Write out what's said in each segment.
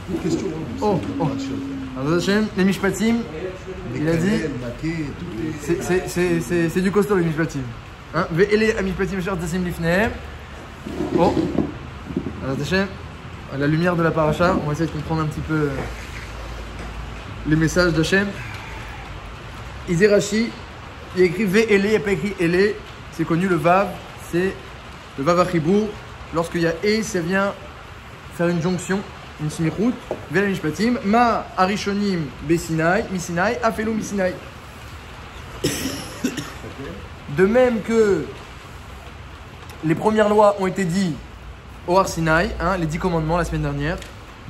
Une question. Oh, oh. Alors, les Mishpatim, il a dit, c'est du costaud les Mishpatim. Hein? Ve'ele Mishpatim Shar Tassim Lifnehem. Oh, alors Hachem, à la lumière de la paracha, on va essayer de comprendre un petit peu les messages d'Hachem. Izé Rashi, il y a écrit Ve'ele, il n'y a pas écrit Ele, c'est connu, le Vav, c'est le Vav Achibour. Lorsqu'il y a E, ça vient faire une jonction. Une smichout, Ve'ele Mishpatim, Ma Arishonim Besinai, Misinai, Afelo Misinai. De même que les premières lois ont été dites au Har Sinai, hein, les 10 commandements la semaine dernière,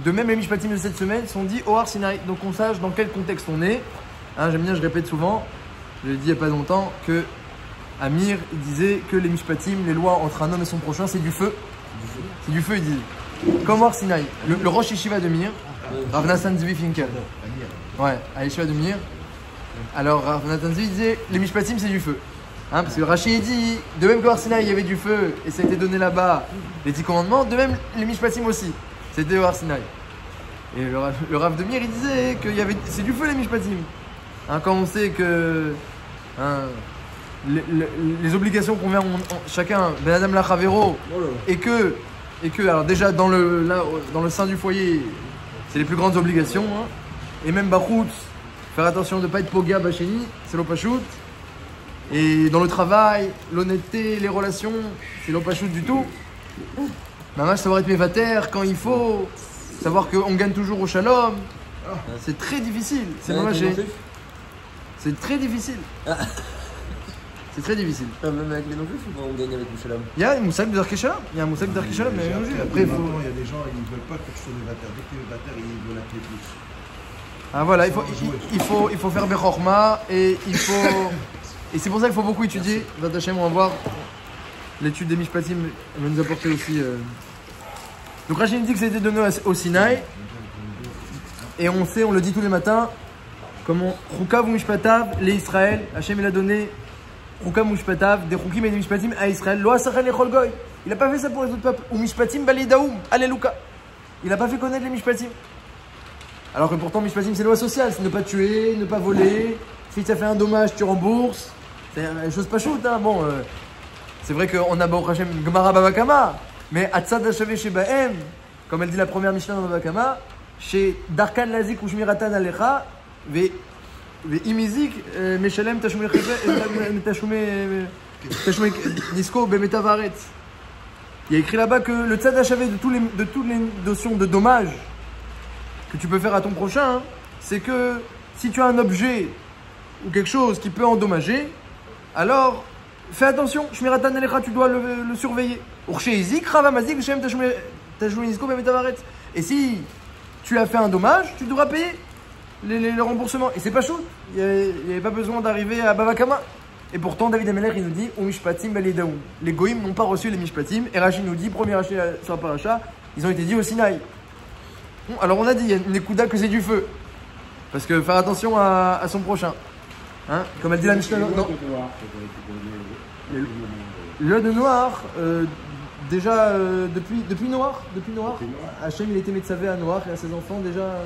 de même les Mishpatim de cette semaine sont dits au Har Sinai. Donc on sache dans quel contexte on est. Hein, j'aime bien, je répète souvent, je l'ai dit il n'y a pas longtemps, que Amir il disait que les Mishpatim, les lois entre un homme et son prochain, c'est du feu. C'est du feu, il dit. Comme Har Sinai, le Rosh Yeshiva de Mir, Rav Nathan Zvi Finkel. Ouais, à Yeshiva de Mir. Alors Rav Nathan Zvi disait les Mishpatim c'est du feu. Hein, parce que Rashi dit, de même que Har Sinai il y avait du feu et ça a été donné là-bas, les 10 commandements, de même les Mishpatim aussi, c'était au Har Sinai. Et le Rav de Mir il disait que c'est du feu les Mishpatim. Hein, quand on sait que hein, les obligations qu'on vient chacun, Ben Adam Lachavero, et que alors déjà dans le sein du foyer, c'est les plus grandes obligations, hein. Et même Bachout, faire attention de ne pas être Poga Bacheni, c'est l'Opachout. Et dans le travail, l'honnêteté, les relations, c'est l'Opachout du tout. Maman, savoir être mévater quand il faut, savoir qu'on gagne toujours au shalom, c'est très difficile. C'est très difficile. C'est très difficile. Même avec les non-juifs, on gagne avec le shalom. Il y a un moussak de Darké Shalom. Il y a un moussak de Darké Shalom, mais après il faut. Il y a des gens, ils ne veulent pas que tu sois mévater. Dès que tu es mévater, ils veulent appeler plus. Ah voilà, il faut faire Bechorma et il faut. Et c'est pour ça qu'il faut beaucoup étudier. Vatachem, on va voir l'étude des Mishpatim, elle va nous apporter aussi. Donc Rachid dit que ça a été donné au Sinaï. Et on sait, on le dit tous les matins, comment Choukav ou Mishpatav, les Israël, Hachem il a donné Choukav ou Mishpatav, des Choukim et des Mishpatim à Israël. Lo asachel lechol goy. Il n'a pas fait ça pour les autres peuples. Ou Mishpatim balidaoum, alléluia. Il n'a pas fait connaître les Mishpatim. Alors que pourtant Mishpatim c'est loi sociale, c'est ne pas tuer, ne pas voler. Si tu as fait un dommage, tu rembourses. C'est une chose pas chaude, hein. Bon, c'est vrai qu'on a Baruch Hashem Gemara Babakama, mais Atzad Hashavé chez Bahem, comme elle dit la première Mishnah dans Babakama, chez Darkan Lazik ou Shmiratan Alecha, ve Imizik, Meshalem Tashumé Disco Bemetavaret. Il y a écrit là-bas que le Tzad Hashavé de toutes les notions de dommage que tu peux faire à ton prochain, hein, c'est que si tu as un objet ou quelque chose qui peut endommager, alors fais attention, Shmiratan Alecha, tu dois le surveiller. Et si tu as fait un dommage, tu devras payer le remboursement. Et c'est pas chaud, il n'y avait pas besoin d'arriver à Babakama. Et pourtant, David Ameler, il nous dit Mishpatim balidaoum. Les Goïm n'ont pas reçu les Mishpatim. Et Rachid nous dit, premier Rachid sur la paracha, ils ont été dits au Sinaï. Bon, alors on a dit, il y a une écouda que c'est du feu. Parce que faire attention à son prochain. Hein, comme elle dit la Mishnah, non. L'œil de noir, déjà depuis Noir, Hachem il était Metzavé à Noir et à ses enfants déjà.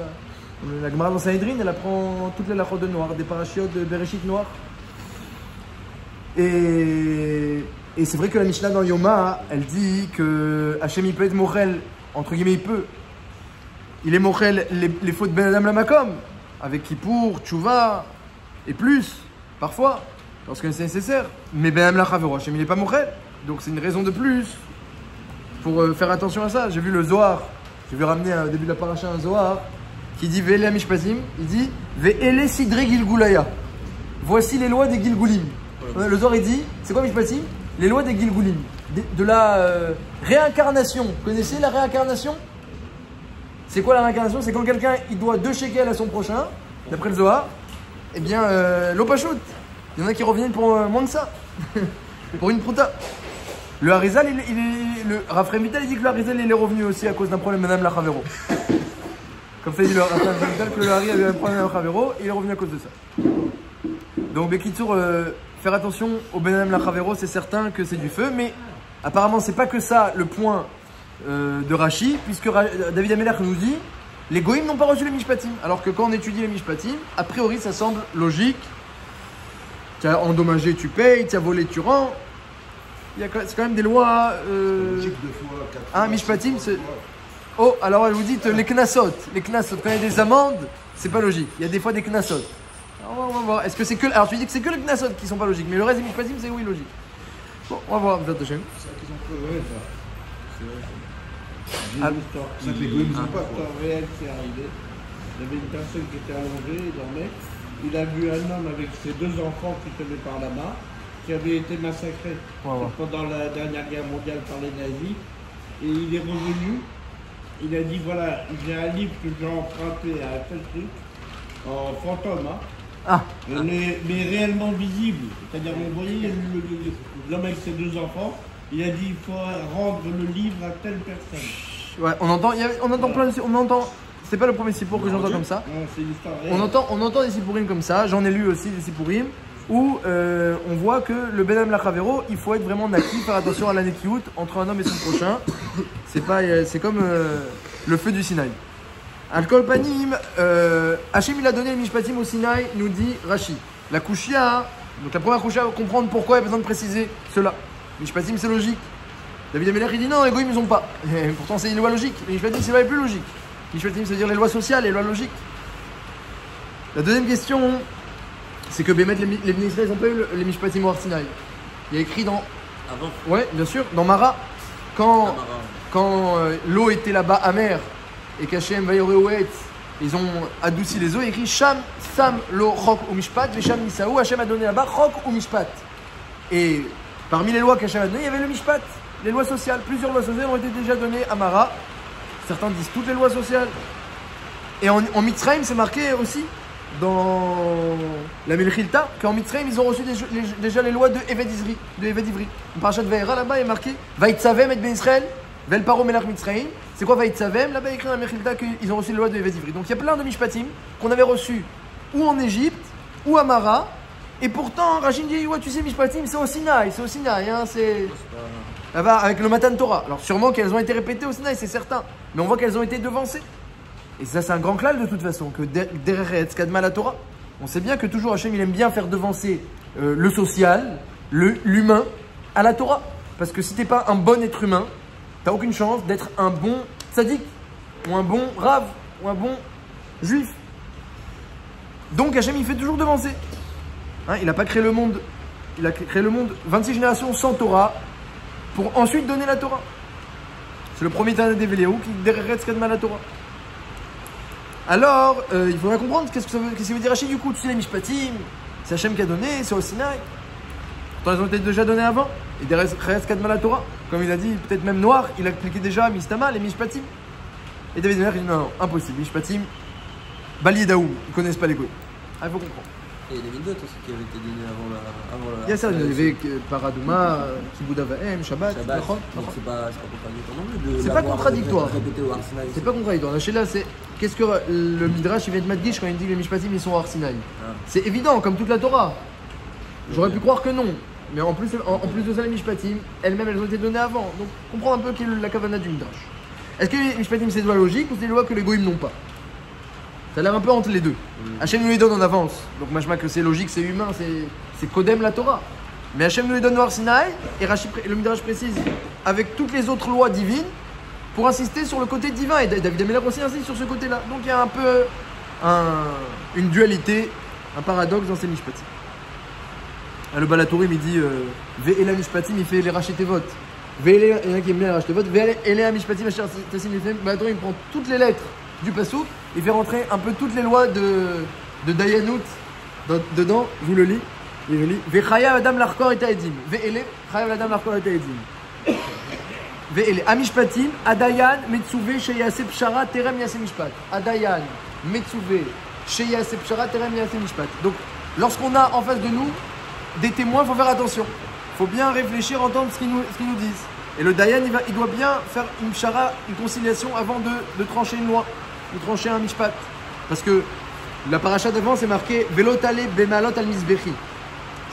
La Gemara dans Sanhedrin, elle apprend toutes les lachot de Noir, des parachiotes de Bereshit Noir. Et c'est vrai que la Mishnah dans Yoma, elle dit que Hachem il peut être Mochel, entre guillemets il est Mochel les fautes Ben Adam Lamakom, avec Kippour, Tchouva. Et plus, parfois, lorsque c'est nécessaire. Mais Ben Amla Chavero, Hachem, il n'est pas Mochel. Donc c'est une raison de plus pour faire attention à ça. J'ai vu le Zohar, je vais ramener au début de la paracha un Zohar qui dit Ve'ele Mishpatim, il dit Ve'ele Sidre Gilgulaya. Voici les lois des Gilgulim. Le Zohar il dit, c'est quoi Mishpatim? Les lois des Gilgulim. De la réincarnation. Vous connaissez la réincarnation? C'est quoi la réincarnation? C'est quand quelqu'un il doit 2 shekels à son prochain, d'après le Zohar. Eh bien, l'Opachout, il y en a qui reviennent pour moins que ça, pour une prouta. Le Harizal, le Raphaël Vital, il dit que le Harizal il est revenu aussi à cause d'un problème Madame Lachavero. Comme ça, il dit le Raphaël Vital que le Hari avait un problème avec Lachavero, et il est revenu à cause de ça. Donc, Bekitour, faire attention au Madame Lachavero, c'est certain que c'est du feu, mais apparemment, c'est pas que ça le point de Rashi, puisque David Ameler nous dit Les goïms n'ont pas reçu les mishpatim. Alors que quand on étudie les mishpatim, a priori ça semble logique. Tu as endommagé, tu payes, tu as volé, tu rends. C'est quand même des lois. Logique 2 fois, 4 fois. Mishpatim, 5 c'est. fois. Oh, alors vous dites les knassot. Les knassot, quand il y a des amendes, c'est pas logique. Il y a des fois des knassot. Alors on va voir. Est-ce que c'est que. Alors tu dis que c'est que les knassot qui sont pas logiques, mais le reste des mishpatim, c'est oui logique. Bon, on va voir, Bezat Hashem. C'est ça qu'ils ont fait, ouais, ça. C'est vrai. J'ai Ah, une histoire. c'est ça que les goïms n'ont pas, Une quoi. histoire réelle qui est arrivée. Il y avait une personne qui était allongée, il dormait. Il a vu un homme avec ses 2 enfants qui tenaient par la main, qui avait été massacré On va voir. pendant la dernière guerre mondiale par les nazis. Et il est revenu. Il a dit voilà, j'ai un livre que j'ai emprunté à tel truc, en fantôme, hein. Ah, Mais réellement visible. C'est-à-dire, vous voyez l'homme avec ses 2 enfants, il a dit il faut rendre le livre à telle personne. ouais, on entend plein de. On entend. C'est pas le premier sipour que j'entends comme ça. Non, c'est une histoire réelle. On entend des sipourim comme ça. J'en ai lu aussi des sipourim où on voit que le Benam Lachavero, il faut être vraiment natif, faire attention à l'anekiout entre un homme et son prochain. C'est comme le feu du Sinaï. Al-Kol Panim, Hachem il a donné le Mishpatim au Sinaï, nous dit Rashi. La Kushia, donc la première Kushia, comprendre pourquoi il y a besoin de préciser cela. Mishpatim c'est logique. David Ameler il dit non, les goïms ils ont pas. Et pourtant c'est une loi logique. Les Mishpatim c'est pas les plus logiques. Mishpatim c'est dire les lois sociales, les lois logiques. La deuxième question, c'est que Bémet, les ministres ils ont pas eu les Mishpatim au Har Sinaï. Il y a écrit dans. Avant. Ouais, bien sûr, dans Mara, quand l'eau était là-bas amère et qu'Hachem Vayoreouet, ils ont adouci les eaux, il y a écrit Sham Sam lo Chok ou Mishpat, Vesham Nisaou, Hachem a donné là-bas Chok ou Mishpat. Et parmi les lois qu'Hachem a données, il y avait le Mishpat, les lois sociales. Plusieurs lois sociales ont été déjà données à Mara. Certains disent toutes les lois sociales. Et en Mitzrayim, c'est marqué aussi dans la Melchilta qu'en Mitzrayim, ils ont reçu déjà les lois de Eved Ivri. Dans Parashat Vayera, là-bas, il est marqué Vaïtzavem et Ben Israël, Vel Paro Melach Mitzrayim. C'est quoi Vaïtzavem? Là-bas, il est écrit dans la Melchilta qu'ils ont reçu les lois de Eved Ivri. Donc il y a plein de Mishpatim qu'on avait reçus ou en Égypte ou à Mara. Et pourtant, Rachid dit ouais, tu sais, Mishpatim, c'est au Sinaï, hein, c'est. Là-bas, avec le Matan Torah. Alors sûrement qu'elles ont été répétées au Sinaï, c'est certain. Mais on voit qu'elles ont été devancées. Et ça, c'est un grand klal de toute façon, que derrière Etz Kadma la Torah, on sait bien que toujours Hachem, il aime bien faire devancer le social, l'humain, à la Torah. Parce que si t'es pas un bon être humain, t'as aucune chance d'être un bon tzaddik, ou un bon rave, ou un bon juif. Donc Hachem, il fait toujours devancer. Hein, il n'a pas créé le monde, il a créé le monde 26 générations sans Torah, pour ensuite donner la Torah. C'est le premier Tana d'Eveléou qui derrière Etz Kadma la Torah. Alors, il faudra comprendre qu'est-ce qu'il veut dire Rachid du coup. Tu sais, les Mishpatim, c'est Hachem qui a donné, c'est au Sinaï. Pourtant, ils ont été déjà donnés avant. Et derrière Etz Kadma la Torah, comme il a dit, peut-être même noir, il a appliqué déjà à Mistama, les Mishpatim. Et David Ameler, il dit non, impossible. Mishpatim, Bali et Daoum, ils ne connaissent pas les goûts. Ah, il faut comprendre. Et les mitzvot aussi qui avaient été donnés avant la. Il y a ça, il y avait Paradouma, Kibouda Vahem, Shabbat, Shabbat. Nachon. Donc c'est pas contradictoire non plus. C'est pas contradictoire. Répété au Har Sinaï. C'est pas contradictoire. Là, c'est qu'est-ce que le Midrash il vient de Madgish quand il dit que les Mishpatim ils sont au Har Sinaï. Ah. C'est évident, comme toute la Torah. J'aurais pu croire que non. Mais en plus de ça, les Mishpatim, elles-mêmes, elles ont été données avant. Donc, comprends un peu quelle est la kavana du Midrash. Est-ce que les Mishpatim, c'est des lois logiques ou c'est des lois que les goïms n'ont pas? Ça a l'air un peu entre les deux. Hachem nous les donne en avance. Donc, machma que c'est logique, c'est humain, c'est Kodem la Torah. Mais Hachem nous les donne au Har Sinaï, et le Midrash précise, avec toutes les autres lois divines, pour insister sur le côté divin. Et David Ameler aussi insiste sur ce côté-là. Donc, il y a un peu une dualité, un paradoxe dans ces Mishpatim. Le Balatourim, il dit Ve'ela Mishpatim, il fait les racheter votes. Ve'ela, il y en a qui aiment bien les racheter votes. Ve'ela Mishpatim, Tassim, il fait. Balatourim, il prend toutes les lettres du Passouk, il fait rentrer un peu toutes les lois de Dayanout dedans. Je vous le lis. Ve'chaya Adam Larkor et Taedim. Ve'ele, Chaya Adam Larkor et Taedim. Ve'ele, Amishpatim, Adayan, Metsuve, Sheyase Pshara, Terem Yase Mishpat. Adayan, Metsuve, Sheyase Pshara, Terem Yase Mishpat. Donc, lorsqu'on a en face de nous des témoins, il faut faire attention. Il faut bien réfléchir, entendre ce qu'ils nous disent. Et le Dayan, il doit bien faire une pshara, une conciliation avant de trancher une loi, de trancher un mishpat. Parce que la paracha d'avant, c'est marqué Velotale bemalot al misbechi.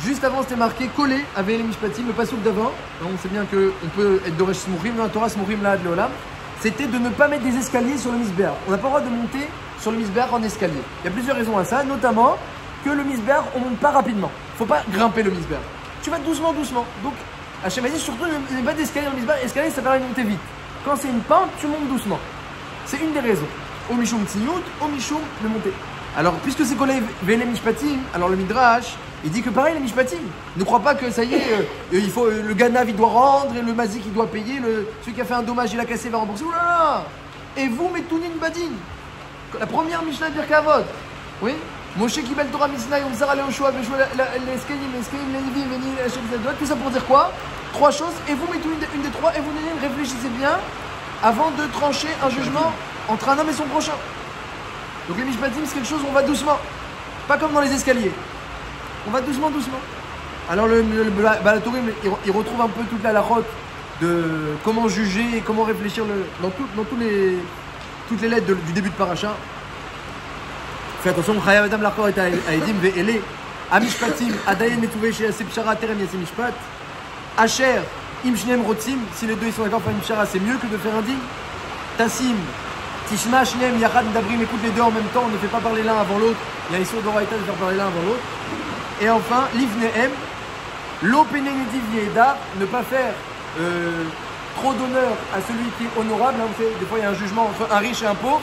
Juste avant, c'était marqué collé avec les mishpatim, le pasouk d'avant. On sait bien qu'on peut être doresh smurim, dans la Torah smurim la ad leolam. c'était de ne pas mettre des escaliers sur le misber. On n'a pas le droit de monter sur le misber en escalier. Il y a plusieurs raisons à ça, notamment que le misber, on ne monte pas rapidement. Il ne faut pas grimper le misber. Tu vas doucement, doucement. Donc, Hachem a dit surtout ne mets pas d'escalier dans le misber. Escalier, ça permet de monter vite. Quand c'est une pente, tu montes doucement. C'est une des raisons. Au Mishum Tziyut, au Mishum de monter. Alors, puisque c'est collé Vele Mishpatim, alors le Midrash, il dit que pareil, les Mishpatim. Ne crois pas que ça y est, il faut, le Ganav il doit rendre, et le Mazik il doit payer, celui qui a fait un dommage, il a cassé, va rembourser. Oulala! Et vous, Metounin Badin. La première Mishnah de Birkei Avot. Oui? Moshe Kibel Torah Misnaï, on Zara Leoshua, l'escalim, les Nivim, les Hachem Zadot. Tout ça pour dire quoi? Trois choses. Et vous, Metounin une des trois, et vous, réfléchissez bien avant de trancher un jugement entre un homme et son prochain. Donc les Mishpatim, c'est quelque chose où on va doucement. Pas comme dans les escaliers. On va doucement, doucement. Alors le Balatourim, il retrouve un peu toute la lachote de comment juger et comment réfléchir dans toutes les lettres du début de Paracha. Fais attention, Chayav Adam Lachor et Aedim Ve'ele, Amishpatim, Adayen Metouvé chez Asep Shara, Terem Yasim Mishpat, Asher, Im Shneem Rotzim, si les deux ils sont d'accord pour faire une Shara, c'est mieux que de faire un din. Tassim, Tishma, Shneem, Yachad, Dabrim, écoute les deux en même temps, on ne fait pas parler l'un avant l'autre. Il y a Issur d'Oraïta de faire parler l'un avant l'autre. Et enfin, Livnehem, L'Openenetiv Yeda, ne pas faire trop d'honneur à celui qui est honorable. Hein, vous savez, des fois il y a un jugement entre un riche et un pauvre.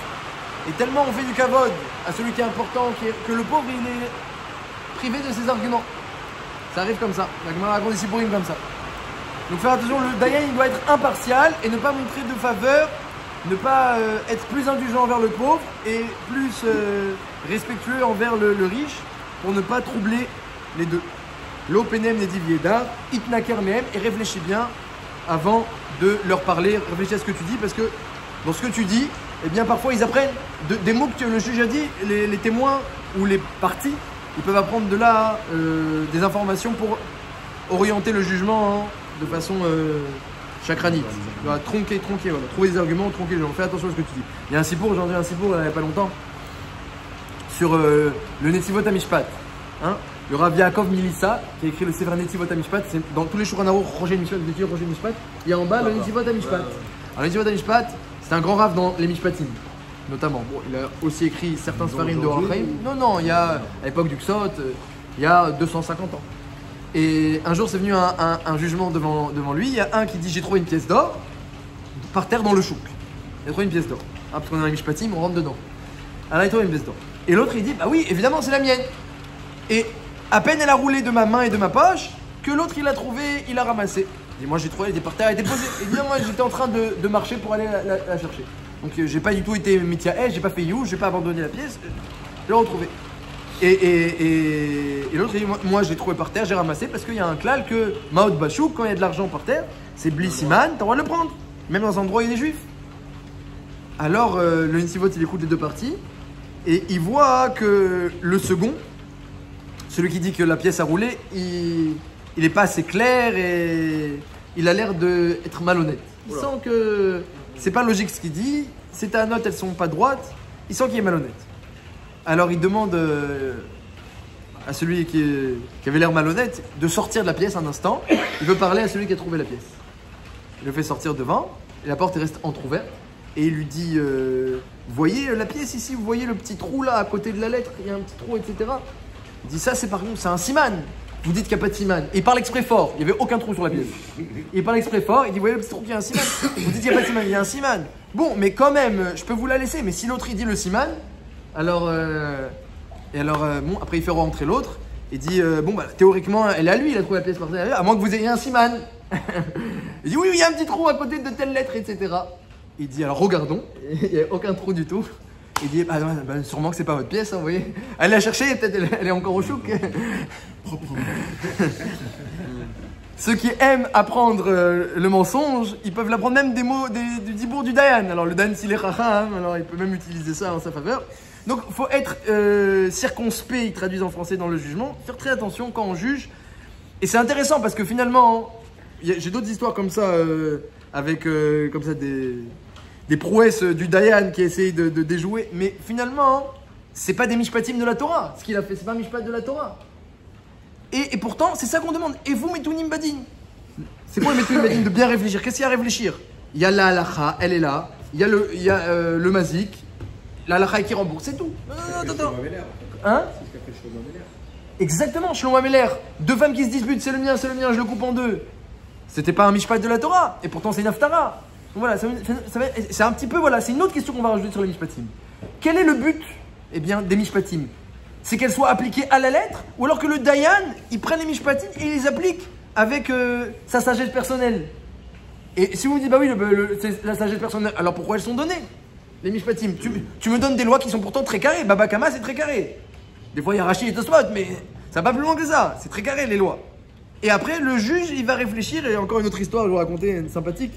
Et tellement on fait du kavod à celui qui est important que le pauvre il est privé de ses arguments. Ça arrive comme ça. La Gemara raconte ici pour une comme ça. Donc faire attention, le Dayan il doit être impartial et ne pas montrer de faveur, ne pas être plus indulgent envers le pauvre et plus respectueux envers le riche pour ne pas troubler les deux. L'openem nediv yeda, itnaker mehem, et réfléchis bien avant de leur parler. Réfléchis à ce que tu dis parce que dans ce que tu dis, eh bien parfois ils apprennent des mots que le juge a dit, les témoins ou les parties, ils peuvent apprendre de là des informations pour orienter le jugement de façon chakranite. Voilà, tronquer, voilà. Trouver des arguments, tronquer les gens. Fais attention à ce que tu dis. Il y a un sipour, j'ai entendu un sipour il n'y a pas longtemps, sur le Netivot Amishpat. Hein, le Rav Yaakov Milissa, qui a écrit le Sefer Netivot Amishpat, c'est dans tous les Shulchan Aruch, Roger Mishpat, il y a en bas le Netivot Amishpat. Alors le Netivot Amishpat, c'est un grand Rav dans les Mishpatim, notamment. Bon, il a aussi écrit certains Sfarim de Orachaim. Non, il y a, à l'époque du Ksot, il y a 250 ans. Et un jour, c'est venu un jugement devant lui. Il y a un qui dit j'ai trouvé une pièce d'or par terre dans le chouk. Il a trouvé une pièce d'or. Ah, parce qu'on a un Mishpatim, on rentre dedans. Alors il a trouvé une pièce d'or. Et l'autre, il dit bah oui, évidemment, c'est la mienne. Et à peine elle a roulé de ma main et de ma poche que l'autre, il l'a trouvé, il l'a ramassé. Il dit moi j'ai trouvé, elle était par terre, elle était posée. Et dit moi j'étais en train de marcher pour aller la chercher. Donc j'ai pas du tout été Mityaeh, j'ai pas fait you, j'ai pas abandonné la pièce, je l'ai retrouvée. Et l'autre il dit moi j'ai trouvé par terre, j'ai ramassé parce qu'il y a un klal que Maot Bachouk, quand il y a de l'argent par terre, c'est Blissiman, t'as le droit de le prendre, même dans un endroit où il y a des juifs. Alors le Nitsivot il écoute les deux parties et il voit que le second, celui qui dit que la pièce a roulé, il n'est pas assez clair et il a l'air d'être malhonnête. Il sent que c'est pas logique ce qu'il dit, ses notes elles sont pas droites, il sent qu'il est malhonnête. Alors il demande à celui qui avait l'air malhonnête de sortir de la pièce un instant. Il veut parler à celui qui a trouvé la pièce. Il le fait sortir devant et la porte reste entrouverte. Et il lui dit vous voyez la pièce ici, vous voyez le petit trou là à côté de la lettre, il y a un petit trou, etc. Il dit ça c'est par contre, c'est un siman. Vous dites qu'il n'y a pas de siman. Et il parle exprès fort, il n'y avait aucun trou sur la pièce. Il parle exprès fort, il dit vous voyez le petit trou qu'il y a un siman. Vous dites qu'il n'y a pas de siman, il y a un siman. Bon, mais quand même, je peux vous la laisser, mais si l'autre il dit le siman, alors, bon, après il fait rentrer l'autre, il dit bon bah théoriquement elle est à lui, il a trouvé la pièce par terre, à moins que vous ayez un siman. Il dit oui, il y a un petit trou à côté de telle lettre, etc. Il dit alors regardons, il n'y a aucun trou du tout. Il dit bah, sûrement que c'est pas votre pièce, hein, vous voyez. Allez la chercher, peut-être elle est encore au chouk. Ceux qui aiment apprendre le mensonge, ils peuvent l'apprendre même des mots du dibour du Dayan. Alors le Dayan s'il est chacham, alors il peut même utiliser ça en sa faveur. Donc il faut être circonspect, ils traduisent en français dans le jugement, faire très attention quand on juge. Et c'est intéressant parce que finalement, j'ai d'autres histoires comme ça, avec comme ça des prouesses du Dayan qui essayent de déjouer. Mais finalement, c'est pas des mishpatim de la Torah. Ce qu'il a fait, c'est pas un mishpat de la Torah. Et pourtant, c'est ça qu'on demande. Et vous, Metounim Badin? C'est quoi le Metounim Badin? De bien réfléchir. Qu'est-ce qu'il y a à réfléchir? Il y a la halacha, elle est là. il y a le mazik, la halakha qui rembourse, c'est tout. Non, attends. Hein? C'est ce qu'a fait Shlomo Ameler. Exactement, Shlomo Ameler. Deux femmes qui se disputent, c'est le mien, je le coupe en deux. C'était pas un mishpat de la Torah, et pourtant c'est une haftara. Donc voilà, c'est un petit peu, voilà, c'est une autre question qu'on va rajouter sur les mishpatim. Quel est le but, eh bien, des mishpatim? C'est qu'elles soient appliquées à la lettre, ou alors que le dayan, il prenne les mishpatim et il les applique avec sa sagesse personnelle. Et si vous me dites, bah oui, c'est la sagesse personnelle, alors pourquoi elles sont données, les mishpatim? Tu me donnes des lois qui sont pourtant très carrées. Baba Kama, c'est très carré. Des fois, il y a Rashi et Tosfot, mais ça va pas plus loin que ça. C'est très carré, les lois. Et après, le juge, il va réfléchir, et encore une autre histoire, je vais vous raconter, une sympathique.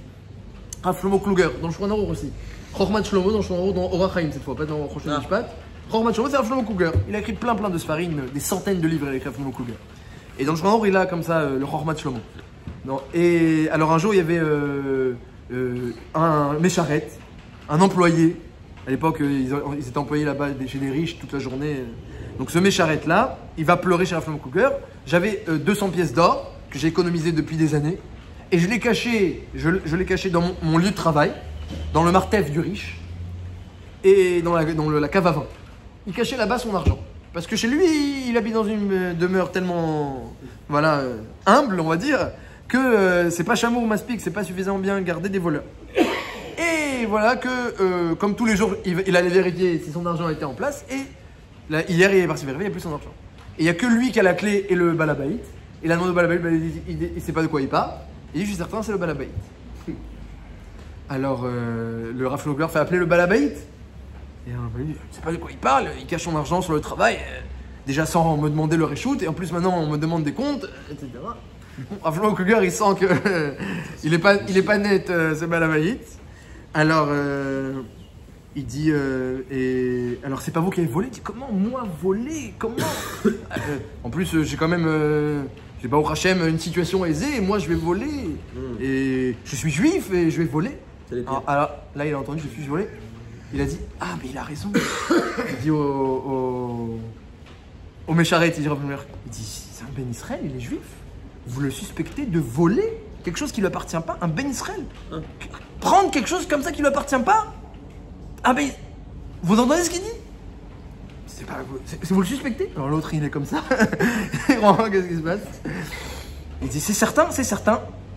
Rav Shlomo Kluger, dans le Shulchan Aruch aussi. Chormat Shlomo, dans le Shulchan Aruch, dans Orach Chaim cette fois, pas dans Rosh Mishpat. Chormat Shlomo, c'est Rav Shlomo Kluger. Il a écrit plein de sfarim, des centaines de livres, il a écrit Rav Shlomo Kluger. Et dans le Shulchan Aruch, il a comme ça le Chormat Shlomo. Non. Et alors un jour, il y avait un mécharet, un employé. À l'époque, ils étaient employés là-bas chez des riches toute la journée. Donc ce mécharet-là, il va pleurer chez Rav Shlomo Kluger. J'avais 200 pièces d'or que j'ai économisées depuis des années. Et je l'ai caché, dans mon lieu de travail, dans le martef du riche, et dans la cave à vin. Il cachait là-bas son argent. Parce que chez lui, il habite dans une demeure tellement, voilà, humble, on va dire, que c'est pas chameau ou maspic, c'est pas suffisamment bien gardé des voleurs. Et voilà que, comme tous les jours, il allait vérifier si son argent était en place, et là, hier, il est parti vérifier, il n'y a plus son argent. Et il n'y a que lui qui a la clé et le balabaït. Il a demandé au balabaït, il ne sait pas de quoi il parle. Il dit, je suis certain, c'est le balabaït. Alors, le Rav Shlomo Kluger fait appeler le balabaït. Et il ne sait pas de quoi il parle, il cache son argent sur le travail, déjà sans me demander le reshoot, et en plus maintenant on me demande des comptes, etc. Rav Shlomo Kluger, il sent que il est pas net, ce balabaït. Alors, il dit, alors c'est pas vous qui avez volé? Il dit, comment moi voler? Comment en plus, j'ai quand même... j'ai pas au Hachem une situation aisée, et moi je vais voler. Et je suis juif et je vais voler. Alors là, il a entendu, je suis volé. Il a dit, ah, mais il a raison. Il dit au mécharet, il dit, c'est un Ben Israël, il est juif. Vous le suspectez de voler quelque chose qui ne lui appartient pas, un Ben Israël. Prendre quelque chose comme ça qui ne lui appartient pas. Ah, mais vous entendez ce qu'il dit? Vous le suspectez? Alors l'autre, il est comme ça. Qu'est-ce qui se passe? Il dit, c'est certain.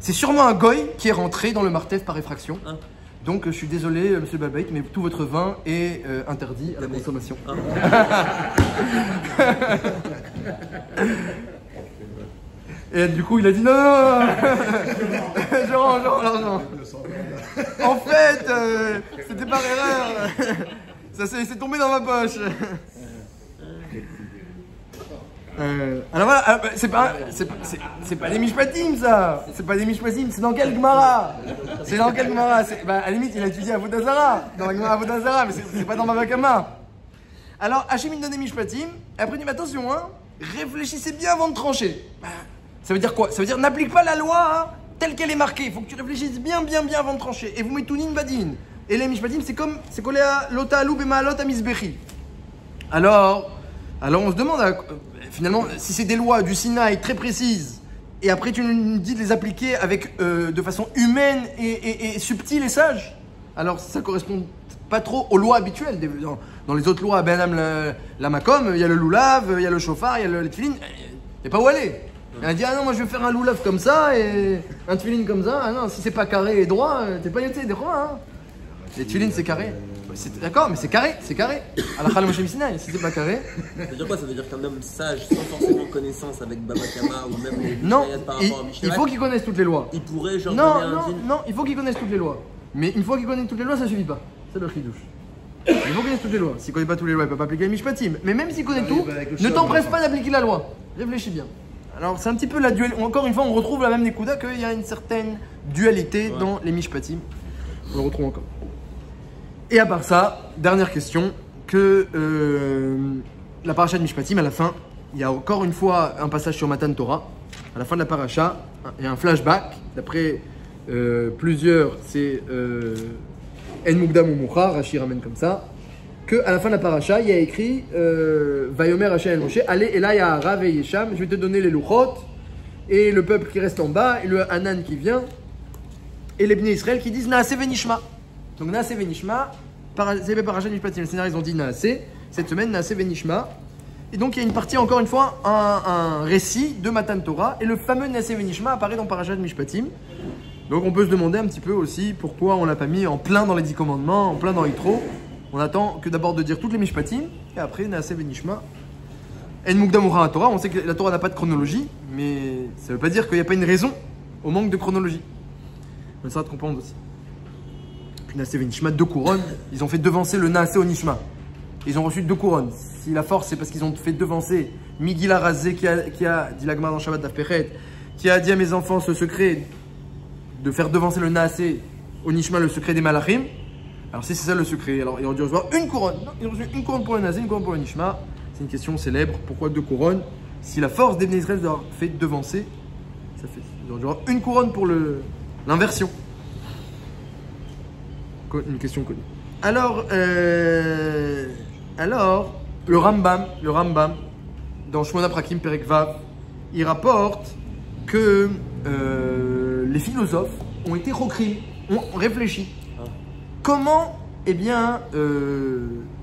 C'est sûrement un goy qui est rentré dans le martef par effraction. Donc je suis désolé, monsieur Balbaït, mais tout votre vin est interdit à la consommation. Et du coup, il a dit non, je rends l'argent. En fait, c'était par erreur. Ça c'est tombé dans ma poche. Alors voilà, c'est pas des mishpatim ça. C'est pas des mishpatim, c'est dans quel Gemara? C'est dans quel Gemara? À la limite, il a étudié à Avodah Zarah, dans la Gemara Avodah Zarah, mais c'est pas dans Bava Kama. Alors Hachem il donne des mishpatim, et après il dit mais attention, hein, réfléchissez bien avant de trancher. Ça veut dire quoi? Ça veut dire n'applique pas la loi telle qu'elle est marquée. Il faut que tu réfléchisses bien avant de trancher. Et vous mettez tout badin. Et les mishpatim, c'est collé à l'ota alou b'ma'alot amizbechi. Alors on se demande finalement si c'est des lois du Sinaï très précises et après tu nous dis de les appliquer avec de façon humaine et subtile et sage. Alors ça correspond pas trop aux lois habituelles. Dans les autres lois, la makom, il y a le loulav, il y a le chauffard, il y a le tefillin. Il n'y a pas où aller. Elle dit, ah non, moi je vais faire un loulav comme ça et un tefillin comme ça. Ah non, si c'est pas carré et droit, t'es pas yoté des rois. Hein. Les tefillin c'est carré. D'accord, mais c'est carré. Alors, si c'est pas carré. Ça veut dire quoi? Ça veut dire qu'un homme sage, sans forcément connaissance avec Baba Kama ou même les non, par rapport à Mishnah, il faut qu'il connaisse toutes les lois. Il pourrait genre Non, il faut qu'il connaisse toutes les lois. Mais une fois qu'il connaît toutes les lois, ça suffit pas. C'est le chidouche. Il faut qu'il connaisse toutes les lois. S'il connaît pas toutes les lois, il peut pas appliquer les mishpatim. Mais même s'il connaît tout, ne t'empresse pas d'appliquer la loi. Réfléchis bien. Alors c'est un petit peu la dualité. Encore une fois, on retrouve la même Nekuda qu'il y a une certaine dualité dans les mishpatim. On le retrouve encore. Et à part ça, dernière question, que la paracha de Mishpatim, à la fin, il y a encore une fois un passage sur Matan Torah. À la fin de la paracha, il y a un flashback. D'après plusieurs, c'est En Mukdam ou Moucha, Rashi ramène comme ça, que à la fin de la paracha, il y a écrit Vayomer Hashem el Moshe, allez Elai Ha'ara Yesham, je vais te donner les Luchot, et le peuple qui reste en bas, et le Hanan qui vient, et les Bnei Israël qui disent Naaseh Venishma. Donc Naaseh Venishma, c'est Parashat Mishpatim. Les scénaristes ont dit Naaseh. Cette semaine, Naaseh Venishma. Et donc il y a une partie, encore une fois, un récit de Matan Torah. Et le fameux Naaseh Venishma apparaît dans Parashat Mishpatim. Donc on peut se demander un petit peu aussi pourquoi on l'a pas mis en plein dans les 10 commandements, en plein dans Yitro. On attend que d'abord de dire toutes les Mishpatim, et après Naaseh Venishma. En Mukdam Ura Torah, on sait que la Torah n'a pas de chronologie, mais ça ne veut pas dire qu'il n'y a pas une raison au manque de chronologie. On essaiera de comprendre aussi. Puis Naaseh Venishma, 2 couronnes, ils ont fait devancer le Naaseh au Nishma. Ils ont reçu 2 couronnes. Si la force, c'est parce qu'ils ont fait devancer Migila Razé qui a dit l'Agmar dans Shabbat d'Afpechet, qui a dit à mes enfants ce secret de faire devancer le Naaseh au Nishma, le secret des Malachim. Alors si c'est ça le secret, alors ils ont dû recevoir une couronne. Non, ils ont reçu une couronne pour le Naaseh, une couronne pour le Nishma. C'est une question célèbre. Pourquoi 2 couronnes? Si la force des Bnei Israël doit fait devancer, ça fait. Ils ont dû avoir une couronne pour l'inversion. Une question connue. Alors, le Rambam, dans Shmona Prakim Perek Vav, il rapporte que les philosophes ont été recréés, ont réfléchi. Comment, eh bien,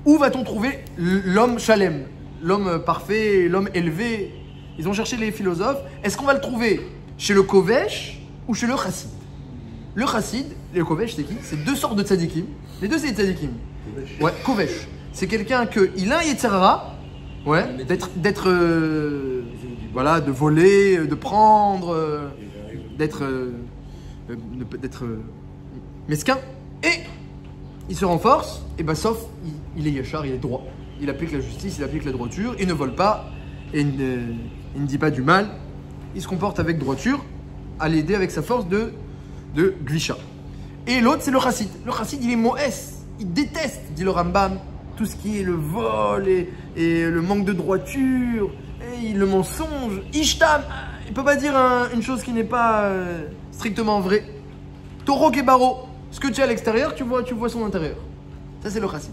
où va-t-on trouver l'homme Shalem, l'homme parfait, l'homme élevé? Ils ont cherché les philosophes. Est-ce qu'on va le trouver chez le Kovesh ou chez le Chassid? Le Chassid et le Kovesh, c'est qui? C'est 2 sortes de tzadikim. Les deux, c'est des tzadikim. Ouais, Kovesh. C'est quelqu'un il a un Yetzirara, ouais, d'être voilà, de voler, de prendre, d'être mesquin. Et il se renforce, et ben sauf, il est yachar, il est droit. Il applique la justice, il applique la droiture, il ne vole pas, et il ne dit pas du mal. Il se comporte avec droiture, à l'aider avec sa force de glisha. Et l'autre, c'est le chassid. Le chassid, il est moès, il déteste, dit le Rambam, tout ce qui est le vol et le manque de droiture, et le mensonge. Ishtam, il ne peut pas dire une chose qui n'est pas strictement vraie. Taureau Kebaro, ce que tu as à l'extérieur, tu vois son intérieur. Ça, c'est le chassid.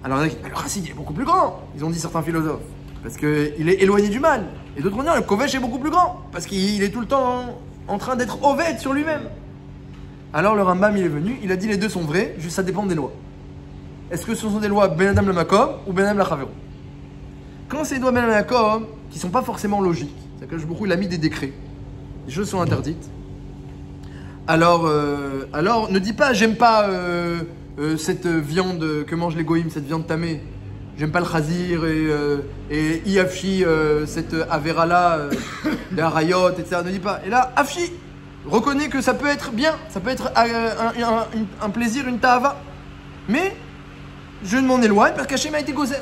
Alors, le chassid, il est beaucoup plus grand, ils ont dit certains philosophes, parce qu'il est éloigné du mal. Et d'autres vont dire, le kovesh est beaucoup plus grand, parce qu'il est tout le temps en train d'être oved sur lui-même. Alors, le Rambam, il est venu, il a dit les deux sont vrais, juste ça dépend des lois. Est-ce que ce sont des lois Ben Adam le Makom ou Ben Adam la Chavero? Quand c'est des lois Ben Adam la Makom, qui ne sont pas forcément logiques, c'est-à-dire que beaucoup, il a mis des décrets, les choses sont interdites. Alors, ne dis pas, j'aime pas cette viande que mangent les goïms, cette viande tamée. J'aime pas le chazir et Iafshi, cette avéra-là, les harayot, etc. Ne dis pas. Et là, Afshi, reconnais que ça peut être bien, ça peut être un plaisir, une ta'ava. Mais je ne m'en éloigne parce qu'Hachem a été gozer.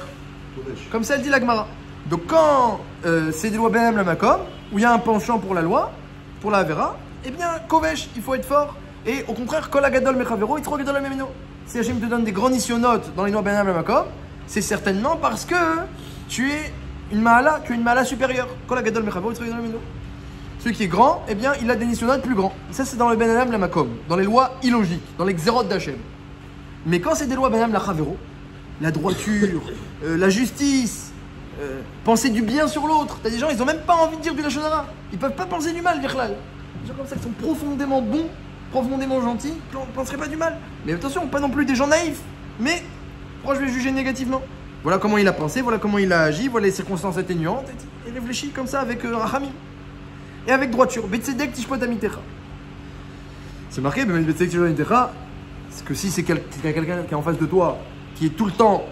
Comme ça, elle dit la Gemara. Donc, quand c'est des lois Ben Adam la Makom, où il y a un penchant pour la loi, pour la avéra, eh bien, Kovesh, il faut être fort. Et au contraire, Kol Hagadol Mechavero, Yitro Gadol Memeno. Si Hachem te donne des grands nisyonotes dans les lois Ben Adam la Makom, c'est certainement parce que tu es une mahala supérieure. Kol Hagadol Mechavero, Yitro Gadol Memeno. Celui qui est grand, eh bien, il a des nisyonotes plus grands. Et ça, c'est dans le Ben Adam la Makom, dans les lois illogiques, dans les xérot d'Hachem. Mais quand c'est des lois Ben Adam la Chavero, la droiture, la justice, penser du bien sur l'autre. T'as des gens, ils n'ont même pas envie de dire du lachon hara. Ils peuvent pas penser du mal, l'ichlal. Des gens comme ça qui sont profondément bons, profondément gentils, qui ne penseraient pas du mal. Mais attention, pas non plus des gens naïfs. Mais pourquoi je vais juger négativement? Voilà comment il a pensé, voilà comment il a agi, voilà les circonstances atténuantes. Et réfléchit comme ça avec rachamim. Et avec droiture. Betzedek tishpot amitecha. C'est marqué, Betzedek tishpot amitecha, c'est que si c'est quelqu'un qui est en face de toi, qui est tout le temps,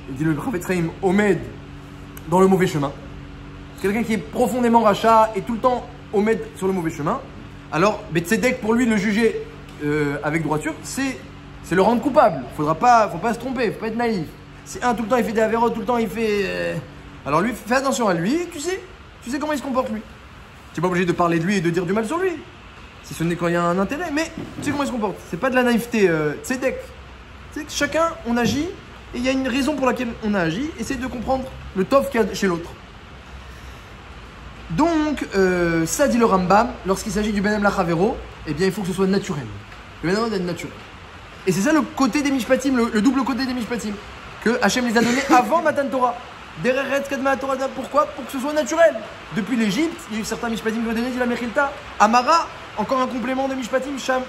il dit le Prophet Chaim, Omed, dans le mauvais chemin, quelqu'un qui est profondément rachat et tout le temps Omed sur le mauvais chemin, alors Betzedek, pour lui, le juger avec droiture, c'est le rendre coupable. Faut pas se tromper, faut pas être naïf. Si tout le temps il fait des avérotes, tout le temps il fait... Alors lui, fais attention à lui, tu sais comment il se comporte lui. Tu n'es pas obligé de parler de lui et de dire du mal sur lui, si ce n'est quand il y a un intérêt, mais tu sais comment il se comporte. C'est pas de la naïveté, tzedek. Tu sais que chacun, on agit, et il y a une raison pour laquelle on a agi, essaye de comprendre le tov qu'il y a chez l'autre. Donc, ça dit le Rambam, lorsqu'il s'agit du Ben Adam la Chavero, eh bien il faut que ce soit naturel. Le Ben Adam doit être naturel. Et c'est ça le côté des Mishpatim, le double côté des Mishpatim, que Hachem les a donnés avant Matan Torah. Dereret Kadma Torah, pourquoi? Pour que ce soit naturel. Depuis l'Égypte, il y a eu certains Mishpatim qui ont donné, dit la Mechilta. Amara, encore un complément de Mishpatim, Sam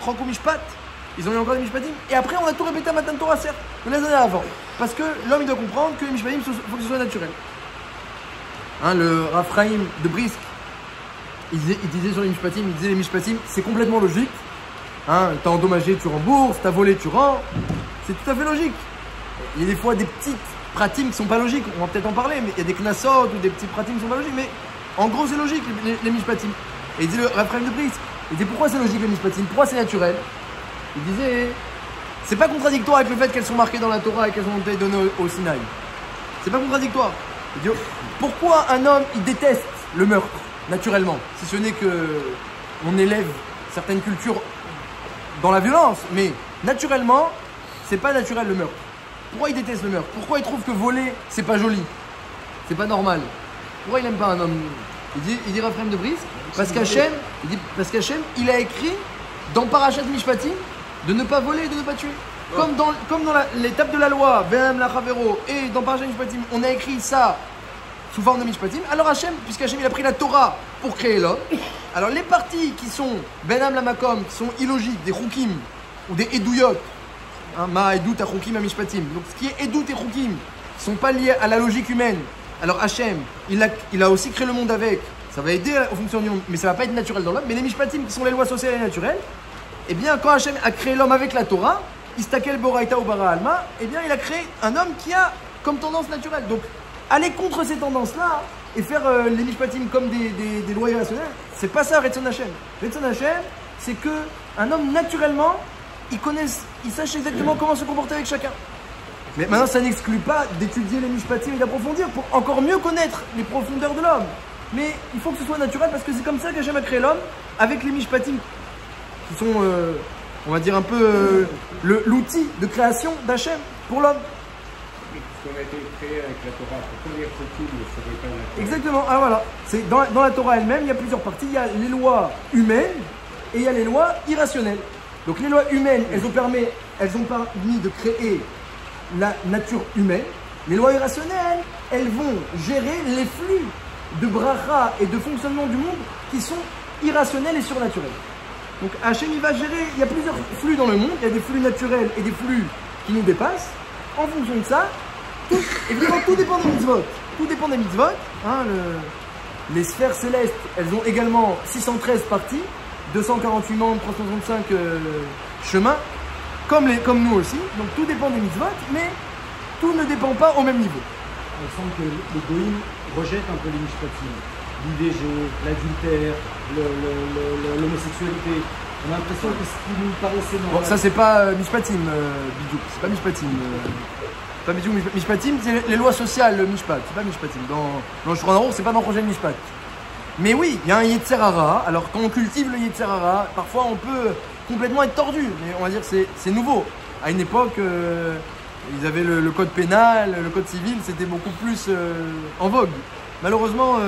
Chanko Mishpat. ils ont eu encore des Mishpatim. Et après, on a tout répété à Matan Torah, certes, mais les années avant. Parce que l'homme, il doit comprendre que les Mishpatim, il faut que ce soit naturel. Hein, le Raphaïm de Brisk, il disait sur les Mishpatim, il disait les Mishpatim, c'est complètement logique. Hein, t'as endommagé, tu rembourses, t'as volé, tu rends. C'est tout à fait logique. Il y a des fois des petites pratiques qui sont pas logiques, on va peut-être en parler, mais il y a des knassot ou des petites pratiques qui sont pas logiques, mais en gros c'est logique les Mishpatim. Et il dit le Raphaïm de Brisk, il dit pourquoi c'est logique les Mishpatim, pourquoi c'est naturel. Il disait, c'est pas contradictoire avec le fait qu'elles sont marquées dans la Torah et qu'elles ont été données au Sinaï. C'est pas contradictoire. Il dit, pourquoi un homme il déteste le meurtre naturellement, si ce n'est que on élève certaines cultures dans la violence, mais naturellement, c'est pas naturel le meurtre. Pourquoi il déteste le meurtre? Pourquoi il trouve que voler, c'est pas joli? C'est pas normal. Pourquoi il aime pas un homme? Il dit Raphaël de Brisk, parce qu'Hachem, il a écrit dans Parashat Mishpatim de ne pas voler et de ne pas tuer. Comme dans l'étape de la loi, Be'am la Chavero, et dans Parashat Mishpatim, on a écrit ça sous forme de Mishpatim. Alors Hachem, puisqu'Hachem il a pris la Torah pour créer l'homme, alors les parties qui sont Be'am la Makom, qui sont illogiques, des Chukim ou des Edouyot, Ma Edut à Chukim à Mishpatim, donc ce qui est Edut et Chukim, qui sont pas liés à la logique humaine. Alors Hachem, il a aussi créé le monde avec, ça va aider au fonctionnement du monde, mais ça va pas être naturel dans l'homme. Mais les Mishpatim qui sont les lois sociales et naturelles, eh bien quand Hachem a créé l'homme avec la Torah, Istakel Boraita ou Bara Alma, eh bien il a créé un homme qui a comme tendance naturelle. Donc aller contre ces tendances-là et faire les Mishpatim comme des lois irrationnelles, c'est pas ça Retzon Hachem. Retzon Hachem, c'est que un homme naturellement, il sache exactement comment se comporter avec chacun. Mais maintenant, ça n'exclut pas d'étudier les Mishpatim et d'approfondir pour encore mieux connaître les profondeurs de l'homme. Mais il faut que ce soit naturel parce que c'est comme ça qu'Hachem a créé l'homme avec les Mishpatim qui sont, on va dire, un peu l'outil de création d'Hachem pour l'homme. Puisqu'on a été créé avec la Torah, pourquoi les Chukim ne seraient pas naturels? Exactement, ah voilà. C'est dans la Torah elle-même, il y a plusieurs parties. Il y a les lois humaines et il y a les lois irrationnelles. Donc les lois humaines, elles ont permis de créer la nature humaine. Les lois irrationnelles, elles vont gérer les flux de bracha et de fonctionnement du monde qui sont irrationnels et surnaturels. Donc Hachem, il va gérer, il y a plusieurs flux dans le monde, il y a des flux naturels et des flux qui nous dépassent. En fonction de ça, évidemment, tout dépend des mitzvot. Tout dépend des mitzvot. Hein, les sphères célestes, elles ont également 613 parties, 248 membres, 365 chemins, comme nous aussi. Donc tout dépend des mitzvot, mais tout ne dépend pas au même niveau. Il semble que les goïms rejettent un peu les Mishpatim. L'IVG, l'adultère, l'homosexualité. On a l'impression que ce qui nous paraissait normal. Bon, ça c'est pas Mishpatim, Bidou. C'est pas Mishpatim. Pas Bidou, Mishpatim, c'est les lois sociales, le Mishpat. C'est pas Mishpatim. Dans le Shulchan Aruch, c'est pas dans le projet de Mishpat. Mais oui, il y a un Yetzer Hara. Alors quand on cultive le Yetzer Hara, parfois on peut complètement être tordu. Mais on va dire que c'est nouveau. À une époque, ils avaient le code pénal, le code civil, c'était beaucoup plus en vogue. Malheureusement,